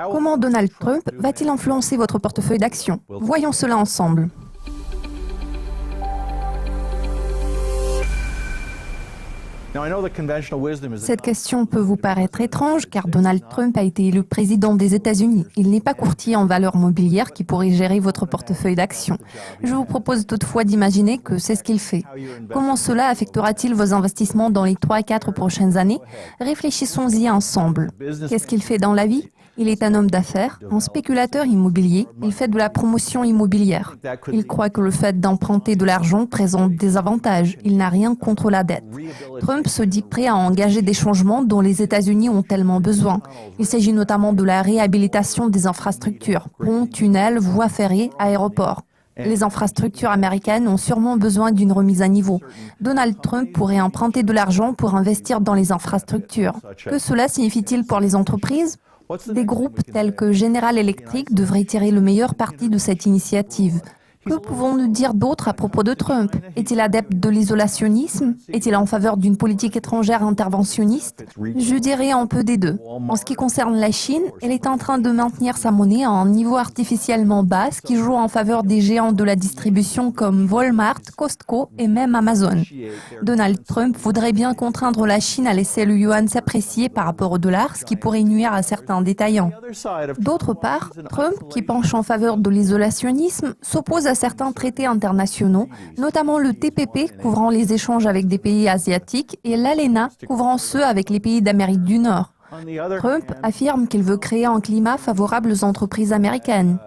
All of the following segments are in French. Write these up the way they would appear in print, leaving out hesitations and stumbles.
Comment Donald Trump va-t-il influencer votre portefeuille d'actions? Voyons cela ensemble. Cette question peut vous paraître étrange car Donald Trump a été élu président des États-Unis. Il n'est pas courtier en valeurs mobilières qui pourrait gérer votre portefeuille d'actions. Je vous propose toutefois d'imaginer que c'est ce qu'il fait. Comment cela affectera-t-il vos investissements dans les 3 à 4 prochaines années? Réfléchissons-y ensemble. Qu'est-ce qu'il fait dans la vie? Il est un homme d'affaires, un spéculateur immobilier. Il fait de la promotion immobilière. Il croit que le fait d'emprunter de l'argent présente des avantages. Il n'a rien contre la dette. Trump se dit prêt à engager des changements dont les États-Unis ont tellement besoin. Il s'agit notamment de la réhabilitation des infrastructures, ponts, tunnels, voies ferrées, aéroports. Les infrastructures américaines ont sûrement besoin d'une remise à niveau. Donald Trump pourrait emprunter de l'argent pour investir dans les infrastructures. Que cela signifie-t-il pour les entreprises? Des groupes tels que General Electric devraient tirer le meilleur parti de cette initiative. Que pouvons-nous dire d'autre à propos de Trump? Est-il adepte de l'isolationnisme? Est-il en faveur d'une politique étrangère interventionniste? Je dirais un peu des deux. En ce qui concerne la Chine, elle est en train de maintenir sa monnaie à un niveau artificiellement bas, ce qui joue en faveur des géants de la distribution comme Walmart, Costco et même Amazon. Donald Trump voudrait bien contraindre la Chine à laisser le yuan s'apprécier par rapport au dollar, ce qui pourrait nuire à certains détaillants. D'autre part, Trump, qui penche en faveur de l'isolationnisme, s'oppose à certains traités internationaux, notamment le TPP couvrant les échanges avec des pays asiatiques et l'ALENA couvrant ceux avec les pays d'Amérique du Nord. Trump affirme qu'il veut créer un climat favorable aux entreprises américaines.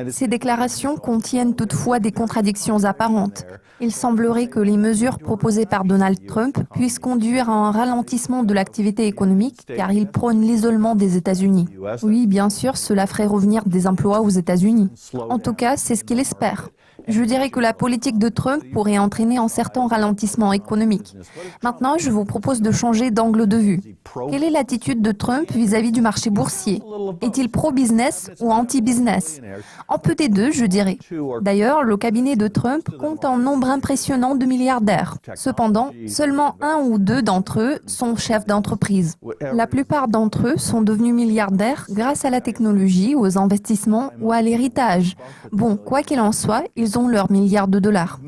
Ces déclarations contiennent toutefois des contradictions apparentes. Il semblerait que les mesures proposées par Donald Trump puissent conduire à un ralentissement de l'activité économique car il prône l'isolement des États-Unis. Oui, bien sûr, cela ferait revenir des emplois aux États-Unis. En tout cas, c'est ce qu'il espère. Je dirais que la politique de Trump pourrait entraîner un certain ralentissement économique. Maintenant, je vous propose de changer d'angle de vue. Quelle est l'attitude de Trump vis-à-vis du marché boursier? Est-il pro-business ou anti-business? Un peu des deux, je dirais. D'ailleurs, le cabinet de Trump compte un nombre impressionnant de milliardaires. Cependant, seulement 1 ou 2 d'entre eux sont chefs d'entreprise. La plupart d'entre eux sont devenus milliardaires grâce à la technologie, aux investissements ou à l'héritage. Bon, quoi qu'il en soit, ils ont leurs milliards de dollars.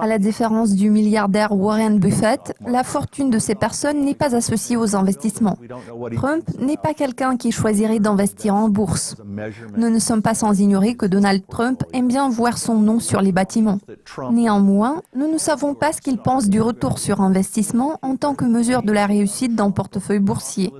À la différence du milliardaire Warren Buffett, la fortune de ces personnes n'est pas associée aux investissements. Trump n'est pas quelqu'un qui choisirait d'investir en bourse. Nous ne sommes pas sans ignorer que Donald Trump aime bien voir son nom sur les bâtiments. Néanmoins, nous ne savons pas ce qu'il pense du retour sur investissement en tant que mesure de la réussite d'un portefeuille boursier.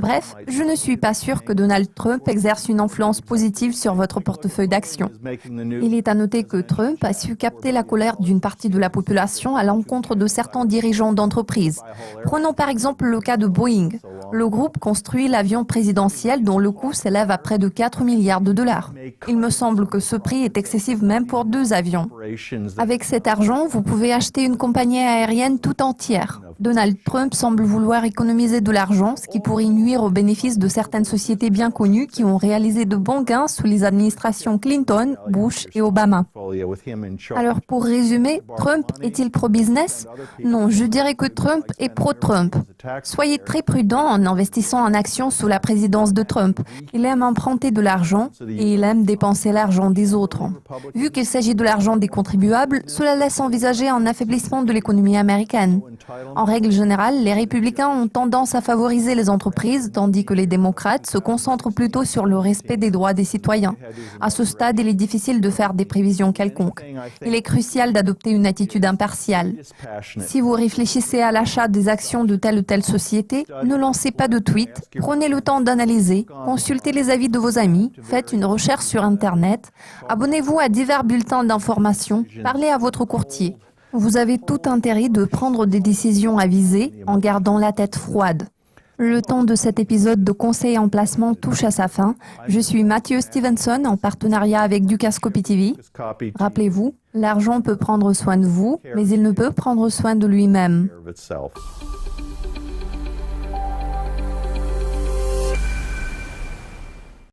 Bref, je ne suis pas sûr que Donald Trump exerce une influence positive sur votre portefeuille d'actions. Il est à noter que Trump a su capter la colère d'une partie de la population à l'encontre de certains dirigeants d'entreprises. Prenons par exemple le cas de Boeing. Le groupe construit l'avion présidentiel dont le coût s'élève à près de 4 milliards de dollars. Il me semble que ce prix est excessif même pour 2 avions. Avec cet argent, vous pouvez acheter une compagnie aérienne tout entière. Donald Trump semble vouloir économiser de l'argent, ce qui pourrait nuire aux bénéfices de certaines sociétés bien connues qui ont réalisé de bons gains sous les administrations Clinton, Bush et Obama. Alors pour résumer, Trump est-il pro-business? Non, je dirais que Trump est pro-Trump. Soyez très prudent en investissant en actions sous la présidence de Trump. Il aime emprunter de l'argent et il aime dépenser l'argent des autres. Vu qu'il s'agit de l'argent des contribuables, cela laisse envisager un affaiblissement de l'économie américaine. En règle générale, les républicains ont tendance à favoriser les entreprises, tandis que les démocrates se concentrent plutôt sur le respect des droits des citoyens. À ce stade, il est difficile de faire des prévisions quelconques. Il est crucial d'adopter une attitude impartiale. Si vous réfléchissez à l'achat des actions de telle ou telle société, ne lancez pas de tweet, prenez le temps d'analyser, consultez les avis de vos amis, faites une recherche sur Internet, abonnez-vous à divers bulletins d'information, parlez à votre courtier. Vous avez tout intérêt de prendre des décisions avisées en gardant la tête froide. Le temps de cet épisode de conseil en placement touche à sa fin. Je suis Matthew Stevenson en partenariat avec Dukascopy TV. Rappelez-vous, l'argent peut prendre soin de vous, mais il ne peut prendre soin de lui-même.